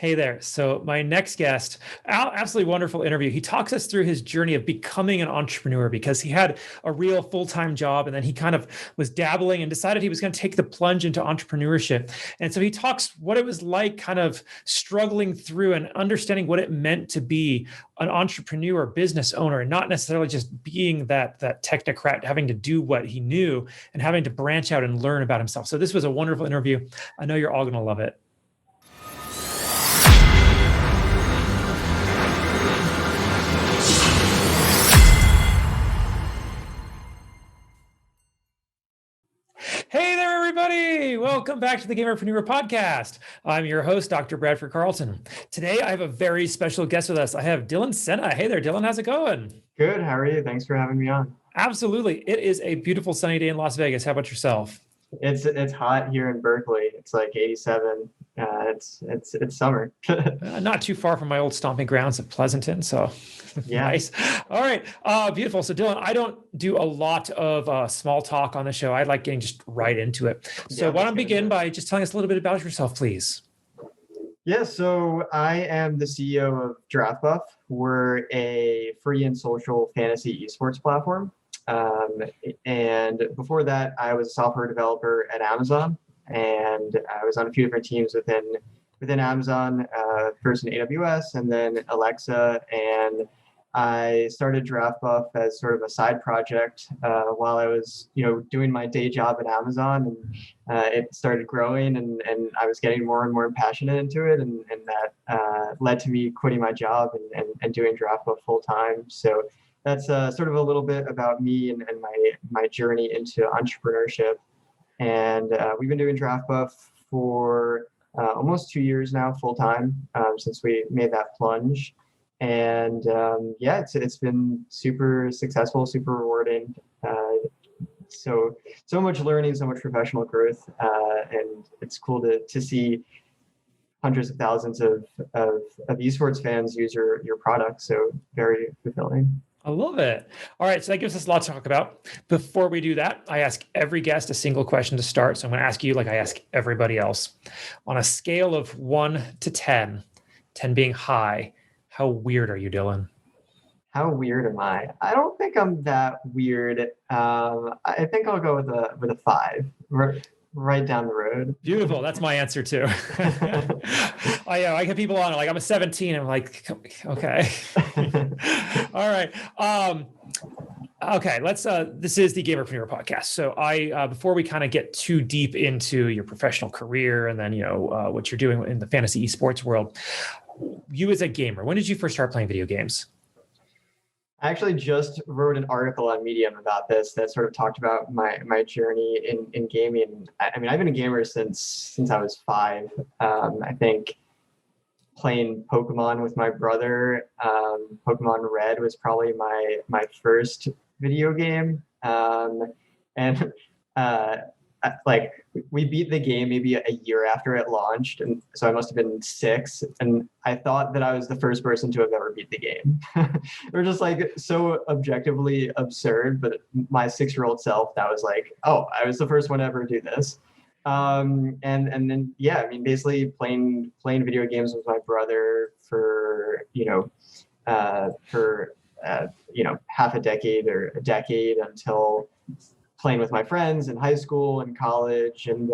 Hey there. So my next guest, absolutely wonderful interview. He talks us through his journey of becoming an entrepreneur because he had a real full-time job and then he kind of was dabbling and decided he was going to take the plunge into entrepreneurship. And so he talks what it was like kind of struggling through and understanding what it meant to be an entrepreneur, business owner, and not necessarily just being that technocrat, having to do what he knew and having to branch out and learn about himself. So this was a wonderful interview. I know you're all going to love it. Hey there, everybody. Welcome back to the Gamerpreneur podcast. I'm your host, Dr. Bradford Carlton. Today, I have a very special guest with us. I have Dylan Sena. Hey there, Dylan. How's it going? Good. How are you? Thanks for having me on. Absolutely. It is a beautiful sunny day in Las Vegas. How about yourself? It's hot here in Berkeley. It's like 87. It's summer. Not too far from my old stomping grounds of Pleasanton. So yeah. Nice. All right. Beautiful. So Dylan, I don't do a lot of small talk on the show. I like getting just right into it. So why don't we begin by just telling us a little bit about yourself, please? Yeah. So I am the CEO of DraftBuff. We're a free and social fantasy esports platform. And before that, I was a software developer at Amazon, and I was on a few different teams within Amazon, first in AWS and then Alexa. And I started DraftBuff as sort of a side project while I was, doing my day job at Amazon, and it started growing, and I was getting more and more passionate into it, and that led to me quitting my job and doing DraftBuff full time. So that's sort of a little bit about me and my journey into entrepreneurship. And we've been doing DraftBuff for almost 2 years now, full time, since we made that plunge. And it's been super successful, super rewarding. So much learning, so much professional growth, and it's cool to see hundreds of thousands of esports fans use your product. So very fulfilling. I love it. All right. So that gives us a lot to talk about. Before we do that, I ask every guest a single question to start. So I'm going to ask you like I ask everybody else. On a scale of 1 to 10, 10 being high, how weird are you, Dylan? How weird am I? I don't think I'm that weird. I think I'll go with a 5. Right down the road. Beautiful. That's my answer too. I get people on it like I'm a 17. I'm like, okay. All right. Okay. Let's. This is the Gamerpreneur podcast. So before we kind of get too deep into your professional career and then what you're doing in the fantasy esports world, you as a gamer, when did you first start playing video games? I actually just wrote an article on Medium about this that sort of talked about my journey in gaming. I mean, I've been a gamer since I was 5. I think playing Pokemon with my brother, Pokemon Red was probably my first video game. Like we beat the game maybe a year after it launched, and so I must have been 6, and I thought that I was the first person to have ever beat the game. We're just like so objectively absurd, but my 6-year-old self, that was like, oh, I was the first one to ever do this. And then I mean, basically playing video games with my brother for half a decade or a decade, until playing with my friends in high school and college, and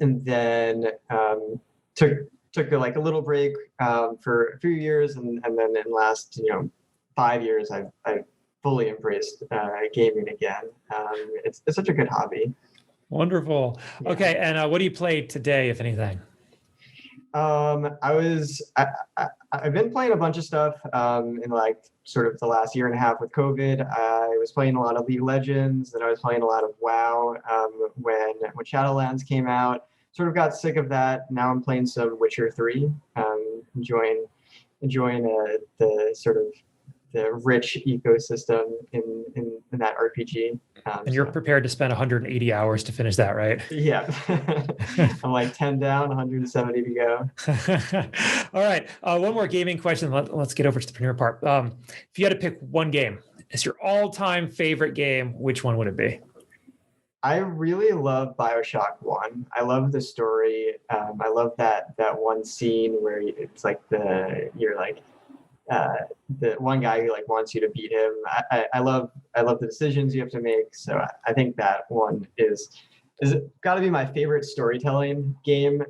then took like a little break for a few years, and then in the last 5 years I've fully embraced gaming again. It's such a good hobby. Wonderful. Yeah. Okay, and what do you play today, if anything? I've been playing a bunch of stuff in like sort of the last year and a half with COVID. I was playing a lot of League of Legends, and I was playing a lot of WoW when Shadowlands came out. Sort of got sick of that. Now I'm playing some Witcher 3. Enjoying the sort of the rich ecosystem in that RPG. And you're prepared to spend 180 hours to finish that, right? Yeah. I'm like 10 down, 170 to go. All right. One more gaming question. Let's get over to the preneur part. If you had to pick one game, it's your all-time favorite game, which one would it be? I really love BioShock 1. I love the story. I love that one scene where it's like you're like uh, the one guy who like wants you to beat him. I love the decisions you have to make. So I think that one is got to be my favorite storytelling game.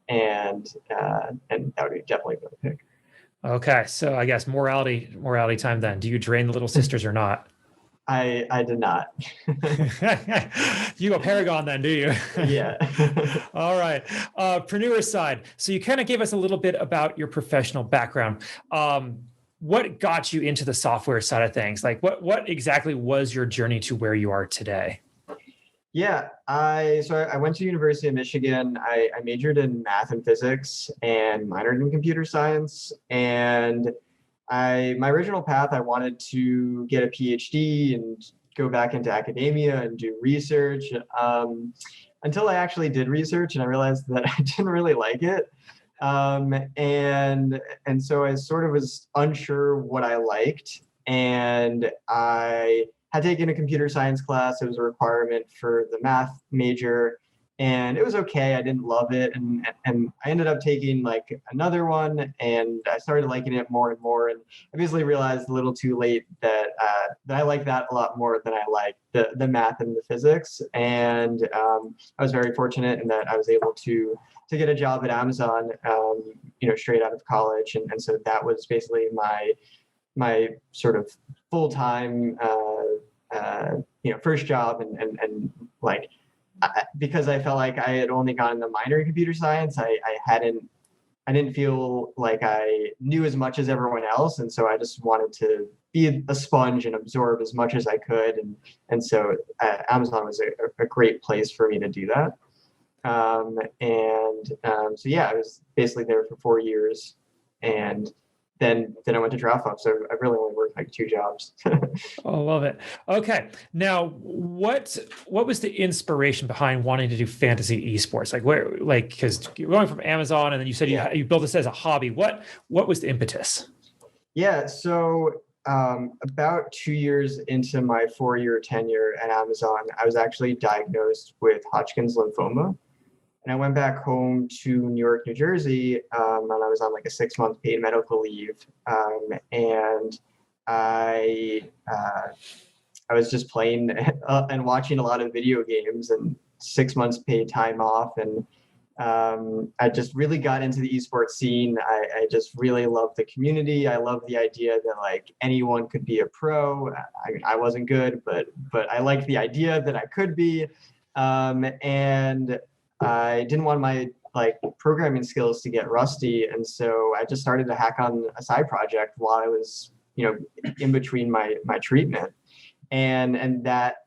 And that would be definitely the pick. Okay, so I guess morality time then. Do you drain the little sisters or not? I did not. You go Paragon then, do you? Yeah. All right. Preneur side. So you kind of gave us a little bit about your professional background. What got you into the software side of things? Like what exactly was your journey to where you are today? Yeah, I went to University of Michigan. I majored in math and physics and minored in computer science. And my original path, I wanted to get a PhD and go back into academia and do research. Until I actually did research and I realized that I didn't really like it. And so I sort of was unsure what I liked. And I had taken a computer science class. It was a requirement for the math major, and it was okay. I didn't love it, and I ended up taking like another one, and I started liking it more and more. And I basically realized a little too late that I like that a lot more than I like the math and the physics. And I was very fortunate in that I was able to get a job at Amazon, straight out of college, and so that was basically my sort of full-time first job, and like because I felt like I had only gotten a minor in computer science, I didn't feel like I knew as much as everyone else, and so I just wanted to be a sponge and absorb as much as I could, and so Amazon was a great place for me to do that. So yeah, I was basically there for 4 years, and then I went to DraftBuff. So I really only worked like 2 jobs. Oh, love it. Okay. Now, what was the inspiration behind wanting to do fantasy esports? Because you're going from Amazon and then you said you built this as a hobby. What was the impetus? Yeah. So about 2 years into my 4-year tenure at Amazon, I was actually diagnosed with Hodgkin's lymphoma. And I went back home to New York, New Jersey, and I was on like a 6-month paid medical leave. And I was just playing and watching a lot of video games, and 6 months paid time off. And I just really got into the esports scene. I just really loved the community. I loved the idea that like anyone could be a pro. I wasn't good, but I liked the idea that I could be. And I didn't want my like programming skills to get rusty, and so I just started to hack on a side project while I was, in between my treatment, and that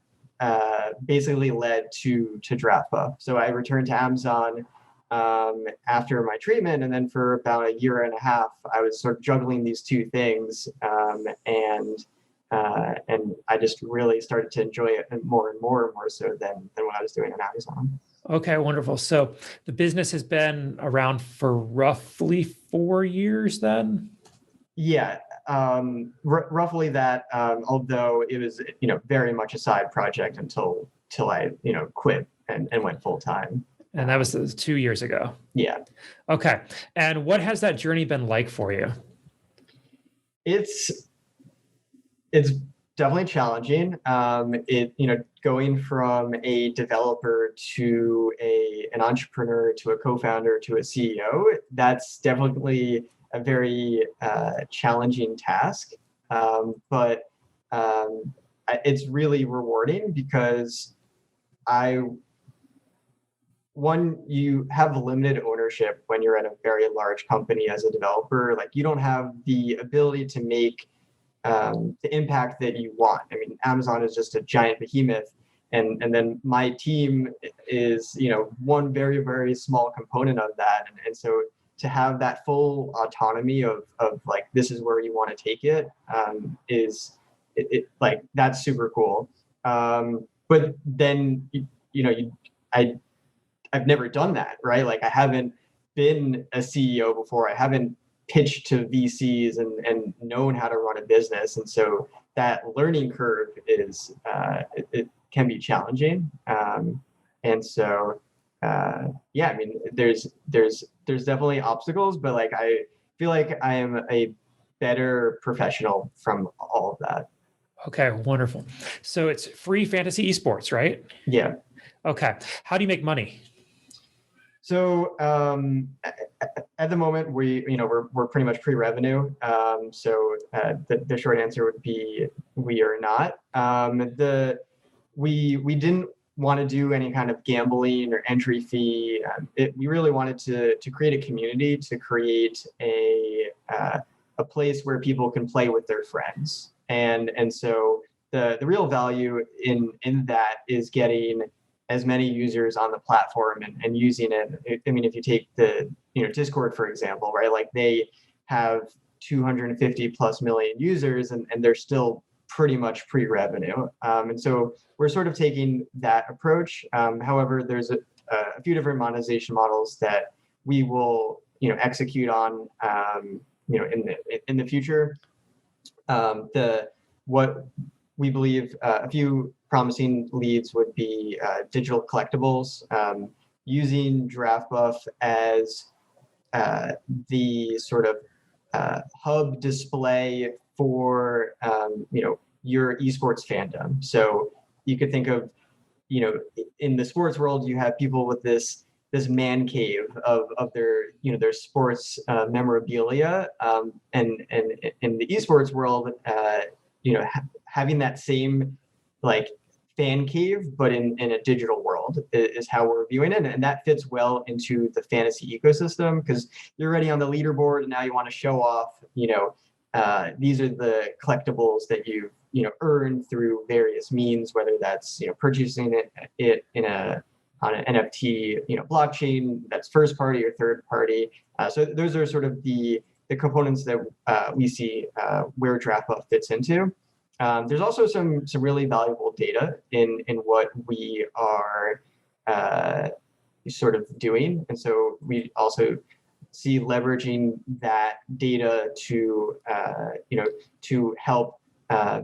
basically led to DraftBuff. So I returned to Amazon after my treatment, and then for about a year and a half, I was sort of juggling these two things, and I just really started to enjoy it more and more so than what I was doing at Amazon. Okay, wonderful. So the business has been around for roughly 4 years then? Yeah, roughly that. Although it was, very much a side project until I, quit and went full time. And that was 2 years ago. Yeah. Okay. And what has that journey been like for you? It's definitely challenging. Going from a developer to an entrepreneur to a co-founder to a CEO, that's definitely a very challenging task. But it's really rewarding because you have limited ownership when you're at a very large company as a developer. Like you don't have the ability to make the impact that you want. I mean, Amazon is just a giant behemoth, and then my team is, one very, very small component of that. And so to have that full autonomy of like, this is where you want to take it, is like, that's super cool. But then, I've never done that, right? Like I haven't been a CEO before. I haven't pitched to VCs and known how to run a business. And so that learning curve is can be challenging. And so, yeah, I mean, there's definitely obstacles, but like, I feel like I am a better professional from all of that. Okay, wonderful. So it's free fantasy esports, right? Yeah. Okay. How do you make money? So at the moment, we're pretty much pre-revenue. So the short answer would be we are not. We didn't want to do any kind of gambling or entry fee. We really wanted to create a community, to create a place where people can play with their friends, and so the real value in that is getting as many users on the platform and using it. I mean, if you take the Discord, for example, right? Like they have 250 plus million users, and they're still pretty much pre-revenue. And so we're sort of taking that approach. However, there's a few different monetization models that we will execute on in the future. What we believe a few promising leads would be digital collectibles, using DraftBuff as the sort of hub display for your esports fandom. So you could think of in the sports world, you have people with this man cave of their their sports memorabilia, and in the esports world, having that same like fan cave, but in a digital world is how we're viewing it. And that fits well into the fantasy ecosystem, because you're already on the leaderboard and now you want to show off, these are the collectibles that you've, earned through various means, whether that's, purchasing it on an NFT, blockchain that's first party or third party. So those are sort of the components that we see where DraftBuff fits into. There's also some really valuable data in what we are sort of doing, and so we also see leveraging that data to to help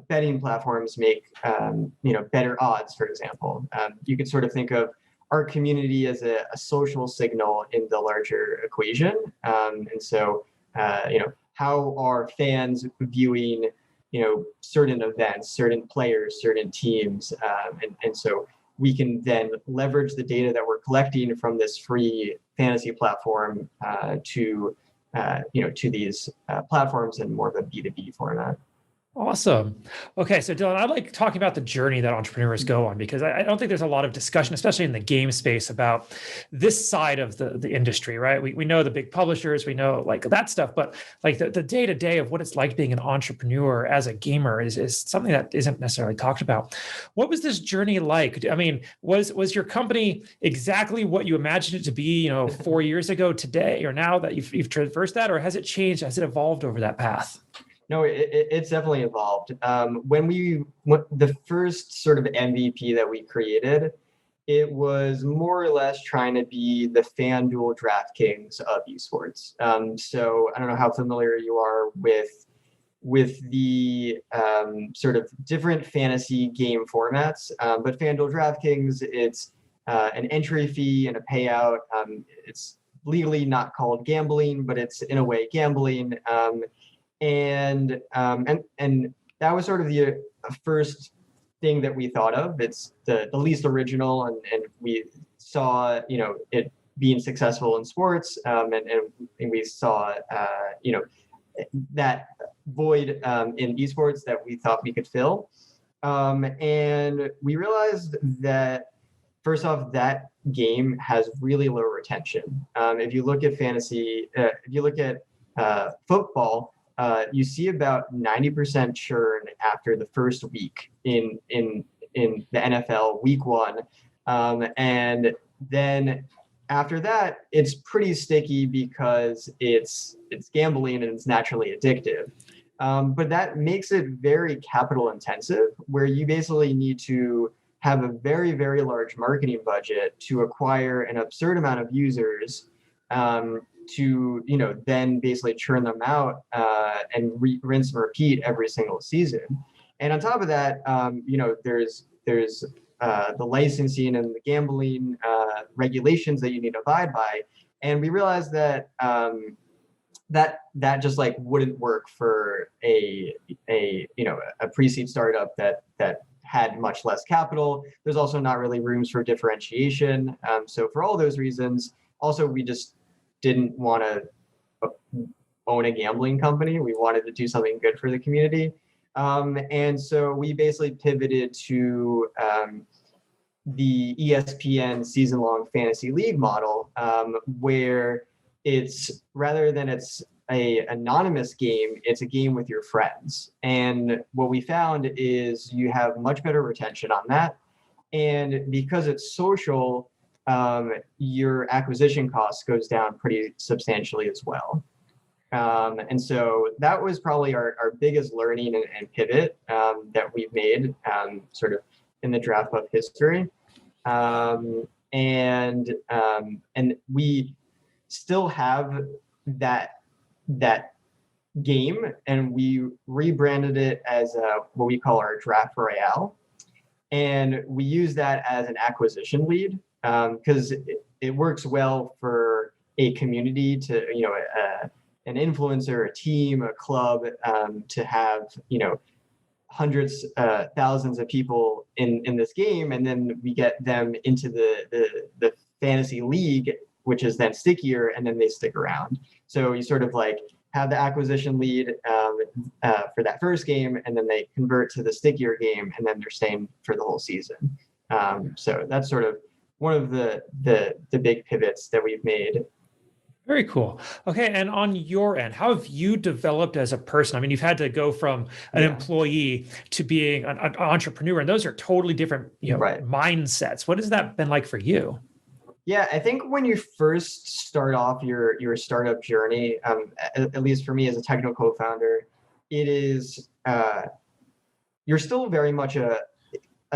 betting platforms make better odds. For example, you could sort of think of our community as a social signal in the larger equation, and so how are fans viewing certain events, certain players, certain teams, and so we can then leverage the data that we're collecting from this free fantasy platform to these platforms in more of a B2B format. Awesome. Okay, so Dylan, I like talking about the journey that entrepreneurs go on, because I don't think there's a lot of discussion, especially in the game space, about this side of the industry, right? We know the big publishers, we know like that stuff, but like the day-to-day of what it's like being an entrepreneur as a gamer is something that isn't necessarily talked about. What was this journey like? I mean, was your company exactly what you imagined it to be, 4 years ago today, or now that you've traversed that, or has it changed? Has it evolved over that path? No, it's definitely evolved. When the first sort of MVP that we created, it was more or less trying to be the FanDuel DraftKings of esports. So I don't know how familiar you are with the sort of different fantasy game formats, but FanDuel DraftKings, it's an entry fee and a payout. It's legally not called gambling, but it's in a way gambling. And that was sort of the we thing that we thought of. It's the least original, and we saw it being successful in sports, and we saw that void in esports that we thought we could fill, and we realized that first off, that game has really low retention. If you look at fantasy, if you look at football, you see about 90% churn after the first week in the NFL week 1, and then after that, it's pretty sticky because it's gambling and it's naturally addictive. But that makes it very capital intensive, where you basically need to have a very, very large marketing budget to acquire an absurd amount of users, to then basically churn them out and rinse and repeat every single season. And on top of that, there's the licensing and the gambling regulations that you need to abide by. And we realized that that just like wouldn't work for a pre-seed startup that had much less capital. There's also not really rooms for differentiation. So for all those reasons, also we just didn't want to own a gambling company. We wanted to do something good for the community. And so we basically pivoted to the ESPN season-long fantasy league model, where it's rather than it's a anonymous game, it's a game with your friends. And what we found is you have much better retention on that. And because it's social, your acquisition cost goes down pretty substantially as well. And so that was probably our biggest learning and pivot that we've made sort of in the DraftBuff history. And we still have that game, and we rebranded it as what we call our Draft Royale. And we use that as an acquisition lead because it works well for a community to, an influencer, a team, a club, to have, hundreds, thousands of people in this game, and then we get them into the fantasy league, which is then stickier, and then they stick around. So you sort of like have the acquisition lead for that first game, and then they convert to the stickier game, and then they're staying for the whole season. So that's sort of one of the big pivots that we've made. Very cool. Okay. And on your end, how have you developed as a person? I mean, you've had to go from an employee to being an entrepreneur, and those are totally different, mindsets. What has that been like for you? Yeah, I think when you first start off your startup journey, at least for me as a technical co-founder, it is you're still very much a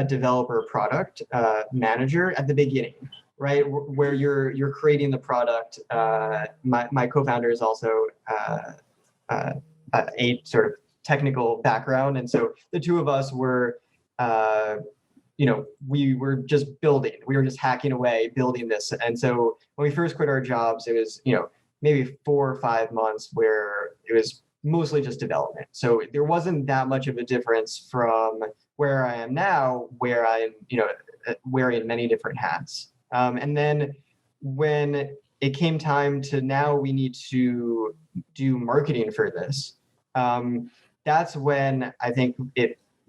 developer product manager at the beginning, right? Where you're creating the product. My co-founder is also a sort of technical background, and so the two of us were. We were just building. We were just hacking away, building this. And so when we first quit our jobs, it was, maybe 4 or 5 months where it was mostly just development. So there wasn't that much of a difference from where I am now, where I'm, wearing many different hats. And then when it came time to now we need to do marketing for this, that's when I think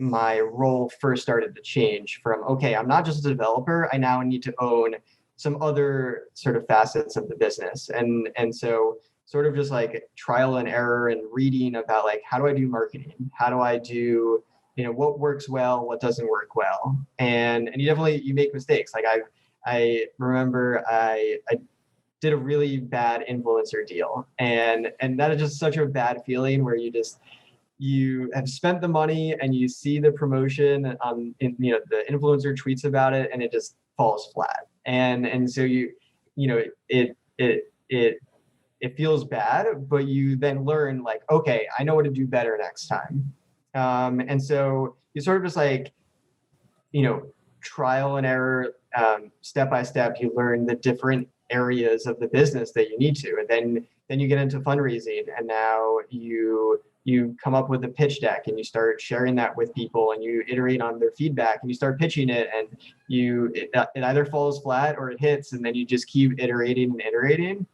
my role first started to change from, okay, I'm not just a developer, I now need to own some other sort of facets of the business. And so sort of just like trial and error and reading about like, how do I do marketing? How do I do, what works well, what doesn't work well? And you make mistakes. Like I remember I did a really bad influencer deal, and that is just such a bad feeling where you have spent the money and you see the promotion the influencer tweets about it and it just falls flat. And so it feels bad, but you then learn like, okay, I know what to do better next time. And so you sort of just like, trial and error, step by step, you learn the different areas of the business that you need to, and then you get into fundraising, and now you come up with a pitch deck and you start sharing that with people and you iterate on their feedback and you start pitching it, and it either falls flat or it hits, and then you just keep iterating and iterating.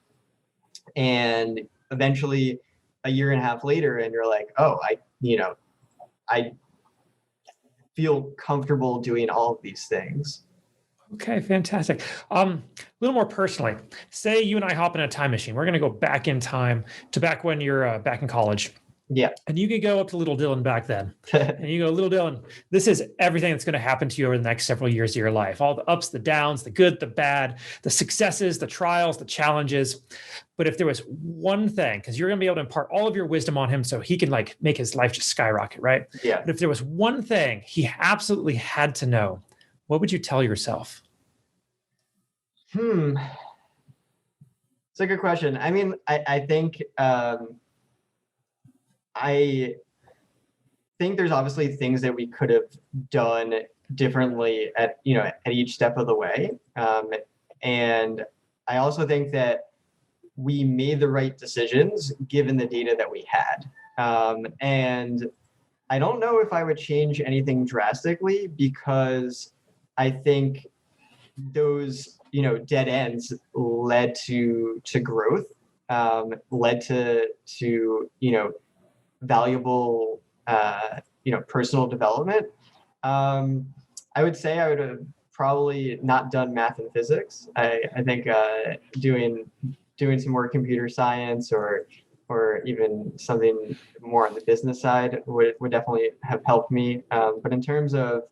And eventually a year and a half later, and you're like, oh, I feel comfortable doing all of these things. Okay, fantastic. A little more personally, say you and I hop in a time machine. We're going to go back in time to back when you're back in college. Yeah. And you can go up to little Dylan back then. And you go, little Dylan, this is everything that's going to happen to you over the next several years of your life. All the ups, the downs, the good, the bad, the successes, the trials, the challenges. But if there was one thing, because you're going to be able to impart all of your wisdom on him so he can like make his life just skyrocket, right? Yeah. But if there was one thing he absolutely had to know, what would you tell yourself? It's a good question. I mean, I think there's obviously things that we could have done differently at each step of the way. And I also think that we made the right decisions given the data that we had. And I don't know if I would change anything drastically, because I think those dead ends led to growth, led to valuable personal development. I would say I would have probably not done math and physics. I think doing some more computer science or even something more on the business side would definitely have helped me. But in terms of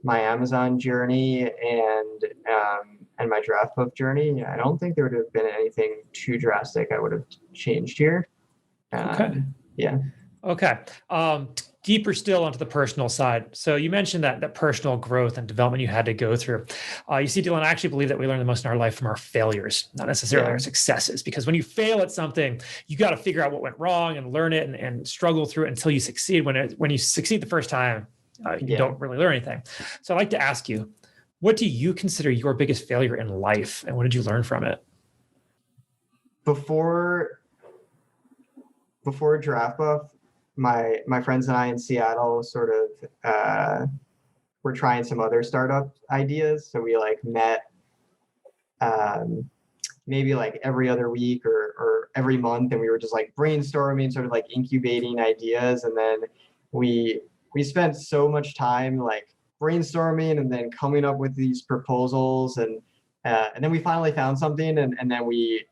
my Amazon journey and my DraftBuff journey, I don't think there would have been anything too drastic I would have changed here. Okay. Yeah. Okay. Deeper still onto the personal side. So you mentioned that personal growth and development you had to go through. You see, Dylan, I actually believe that we learn the most in our life from our failures, not necessarily our successes, because when you fail at something, you got to figure out what went wrong and learn it and struggle through it until you succeed. When you succeed the first time, you don't really learn anything. So I'd like to ask you, what do you consider your biggest failure in life, and what did you learn from it? Before DraftBuff, my friends and I in Seattle sort of were trying some other startup ideas. So we met maybe every other week or every month, and we were just brainstorming, sort of incubating ideas. And then we spent so much time brainstorming and then coming up with these proposals, and then we finally found something, and then we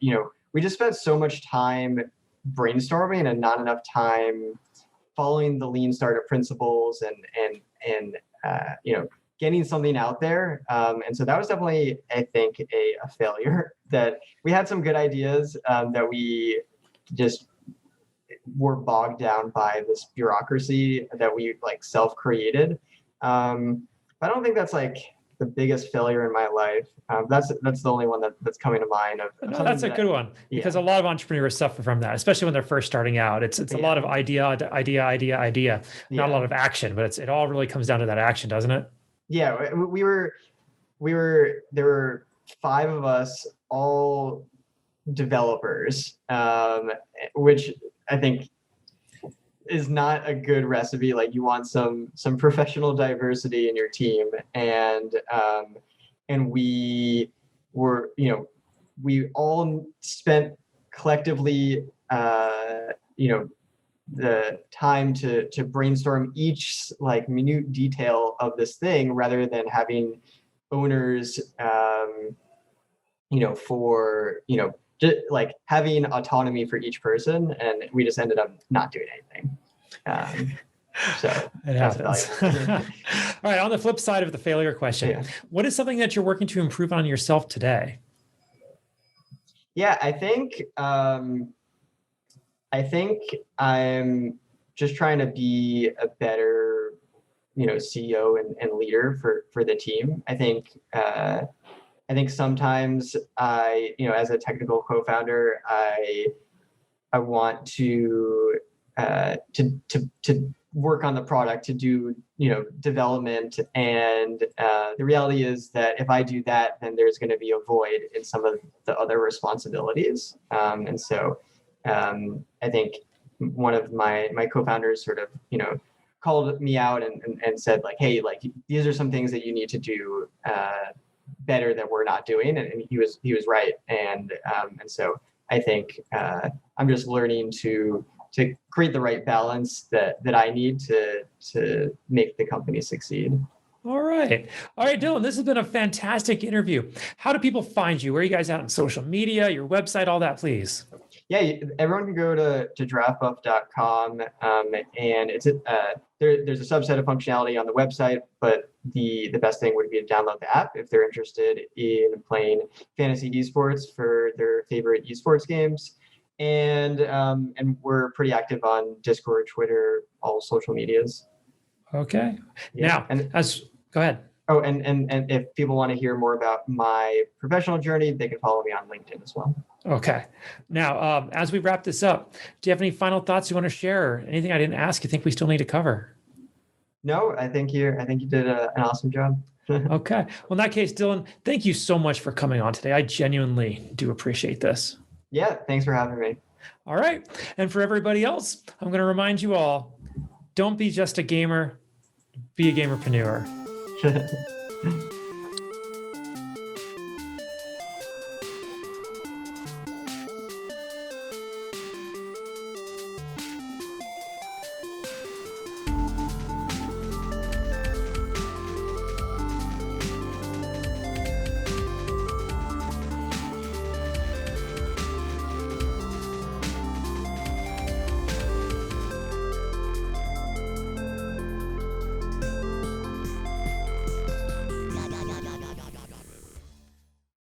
just spent so much time brainstorming and not enough time following the lean startup principles and getting something out there. And so that was definitely, I think, a failure. That we had some good ideas that we just were bogged down by this bureaucracy that we self-created. But I don't think that's the biggest failure in my life. That's the only one that's coming to mind. No, that's a good one, because a lot of entrepreneurs suffer from that, especially when they're first starting out. It's a lot of idea, not a lot of action, but it all really comes down to that action, doesn't it? Yeah, there were 5 of us, all developers, which I think is not a good recipe. You want some professional diversity in your team, and we were, we all spent collectively, the time to brainstorm each minute detail of this thing, rather than having owners, for just having autonomy for each person, and we just ended up not doing anything. So it happens. All right. On the flip side of the failure question, what is something that you're working to improve on yourself today? Yeah, I think I'm just trying to be a better, CEO and leader for the team. I think sometimes as a technical co-founder, I want to work on the product, to do development, and the reality is that if I do that, then there's going to be a void in some of the other responsibilities. And so I think one of my co-founders sort of called me out and said hey, these are some things that you need to do better that we're not doing, and he was right. And so I think I'm just learning to create the right balance that I need to make the company succeed. All right, Dylan, this has been a fantastic interview. How do people find you? Where are you guys at on social media, your website, all that, please? Yeah, everyone can go to draftbuff.com, and it's there's a subset of functionality on the website, but the best thing would be to download the app if they're interested in playing fantasy esports for their favorite esports games. And we're pretty active on Discord, Twitter, all social medias. Okay. Yeah. Now, go ahead. Oh, and if people want to hear more about my professional journey, they can follow me on LinkedIn as well. Okay. Now, as we wrap this up, do you have any final thoughts you want to share? Or anything I didn't ask you think we still need to cover? No, I think you did an awesome job. Okay. Well, in that case, Dylan, thank you so much for coming on today. I genuinely do appreciate this. Yeah, thanks for having me. All right. And for everybody else, I'm going to remind you all, don't be just a gamer, be a gamerpreneur.